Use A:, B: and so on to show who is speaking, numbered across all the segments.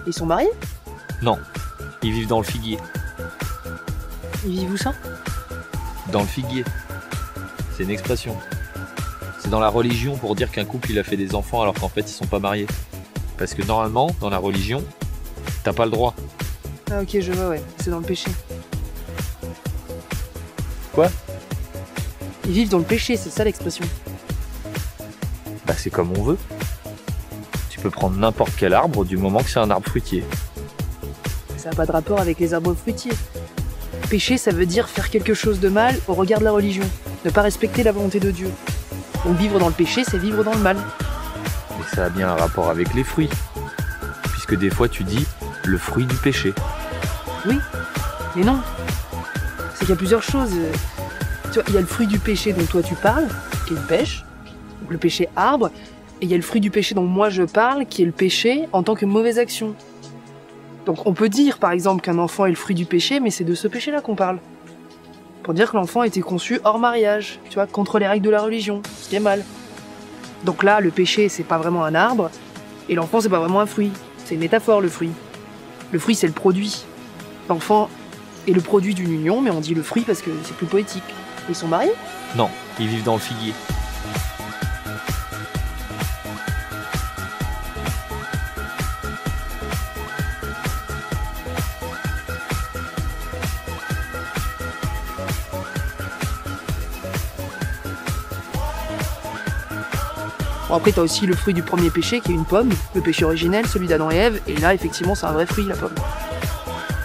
A: Ils sont mariés?
B: Non, ils vivent dans le figuier.
A: Ils vivent où ça?
B: Dans le figuier. C'est une expression. C'est dans la religion pour dire qu'un couple il a fait des enfants alors qu'en fait ils sont pas mariés. Parce que normalement, dans la religion, t'as pas le droit.
A: Ah ok, je vois, ouais. C'est dans le péché.
B: Quoi?
A: Ils vivent dans le péché, c'est ça l'expression.
B: Bah c'est comme on veut. Tu peux prendre n'importe quel arbre du moment que c'est un arbre fruitier.
A: Ça n'a pas de rapport avec les arbres fruitiers. Péché, ça veut dire faire quelque chose de mal au regard de la religion. Ne pas respecter la volonté de Dieu. Donc vivre dans le péché, c'est vivre dans le mal.
B: Mais ça a bien un rapport avec les fruits. Puisque des fois tu dis le fruit du péché.
A: Oui, mais non. C'est qu'il y a plusieurs choses. Tu vois, il y a le fruit du péché dont toi tu parles, qui est le pêche, donc le péché arbre, et il y a le fruit du péché dont moi je parle, qui est le péché en tant que mauvaise action. Donc on peut dire par exemple qu'un enfant est le fruit du péché, mais c'est de ce péché-là qu'on parle. Pour dire que l'enfant a été conçu hors mariage, tu vois, contre les règles de la religion, ce qui est mal. Donc là, le péché, c'est pas vraiment un arbre, et l'enfant, c'est pas vraiment un fruit. C'est une métaphore, le fruit. Le fruit, c'est le produit. L'enfant est le produit d'une union, mais on dit le fruit parce que c'est plus poétique. Ils sont mariés?
B: Non, ils vivent dans le figuier.
A: Bon, après, t'as aussi le fruit du premier péché, qui est une pomme, le péché originel, celui d'Adam et Ève, et là, effectivement, c'est un vrai fruit, la pomme.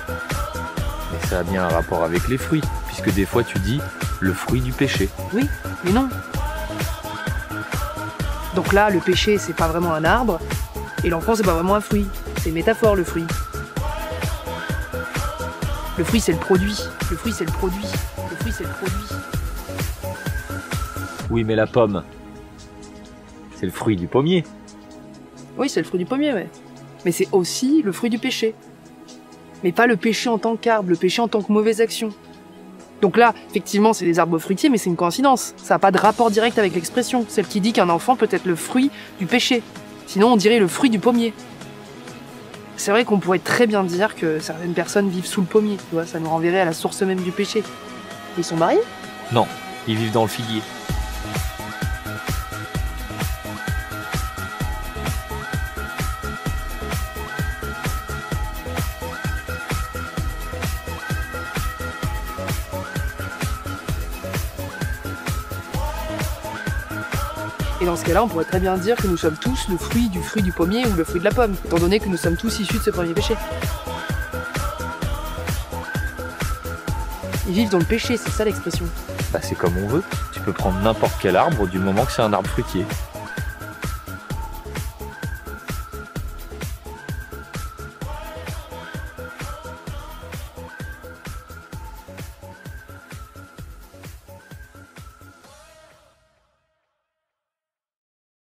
B: Mais ça a bien un rapport avec les fruits. Puisque des fois tu dis le fruit du péché.
A: Oui, mais non. Donc là, le péché, c'est pas vraiment un arbre, et l'enfant, c'est pas vraiment un fruit. C'est une métaphore, le fruit. Le fruit, c'est le produit. Le fruit, c'est le produit. Le fruit, c'est le produit.
B: Oui, mais la pomme, c'est le fruit du pommier.
A: Oui, c'est le fruit du pommier, ouais. Mais c'est aussi le fruit du péché. Mais pas le péché en tant qu'arbre, le péché en tant que mauvaise action. Donc là, effectivement, c'est des arbres fruitiers, mais c'est une coïncidence. Ça n'a pas de rapport direct avec l'expression, celle qui dit qu'un enfant peut être le fruit du péché. Sinon, on dirait le fruit du pommier. C'est vrai qu'on pourrait très bien dire que certaines personnes vivent sous le pommier, tu vois, ça nous renverrait à la source même du péché. Ils sont mariés?
B: Non, ils vivent dans le figuier.
A: Et dans ce cas-là, on pourrait très bien dire que nous sommes tous le fruit du pommier ou le fruit de la pomme, étant donné que nous sommes tous issus de ce premier péché. Ils vivent dans le péché, c'est ça l'expression.
B: Bah c'est comme on veut. Tu peux prendre n'importe quel arbre du moment que c'est un arbre fruitier.